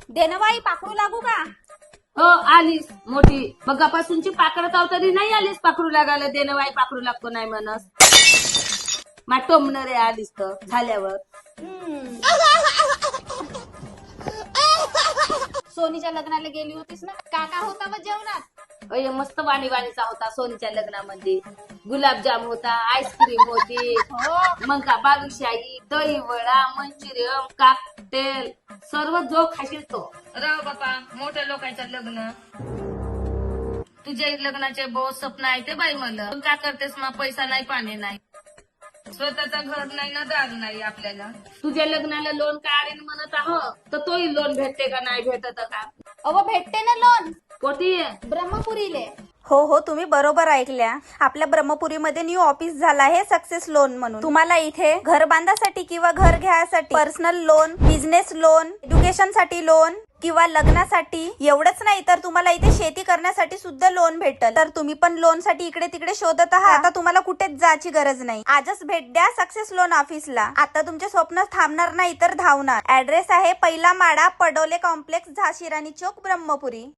देनवाई पाखरू लागू का? हो आलीस मोठी मगापासूनची पाकडत आव तरी नाही आलीस पाखरू लागायला. देणवाई पाखरू लागतो नाही म्हणस. मा टोमणं रे आलीस तर झाल्यावर. सोनीच्या लग्नाला गेली होतीस ना, काका होता मग जेवणात? अय मस्त वाणीचा होता सोनीच्या लग्नामध्ये. गुलाबजाम होता, आईस्क्रीम होती, मग का बालुशाही, दही वडा, मंचुरियन, कॉकटेल सर्व जो खाशील तो. राव बापा मोठ्या लोकांचं लग्न. तुझ्या लग्नाचे बहुत स्वप्न आहे ते बाई मला. तू काय करतेस मग पैसा नाही पाणी नाही. स्वतःचा घर नाही ना दार नाही आपल्याला. तुझ्या लग्नाला लोन काढीन म्हणत आहो तर तोही लोन भेटते का नाही भेटत का? अव भेटते ना लोन, कोठी ब्रह्मपुरीले. हो तुम्ही बरोबर ऐकल्या. आपल्या ब्रह्मपुरीमध्ये न्यू ऑफिस झाला आहे सक्सेस लोन म्हणून. तुम्हाला इथे घर बांधासाठी किंवा घर घ्यायसाठी personal loan, business loan, education साठी लोन किंवा लग्नासाठी एवढंच नाही तर तुम्हाला इथे शेती करण्यासाठी सुद्धा लोन भेटल. तर तुम्ही पण लोन साठी इकडे तिकडे शोधत आहात. आता तुम्हाला कुठेच जायची गरज नाही. आजच भेट द्या सक्सेस लोन ऑफिसला. आता तुमचे स्वप्न थांबणार नाही तर धावणार. ऍड्रेस आहे पहिला माडा, पडोले कॉम्प्लेक्स, झाशी राणी चौक, ब्रह्मपुरी.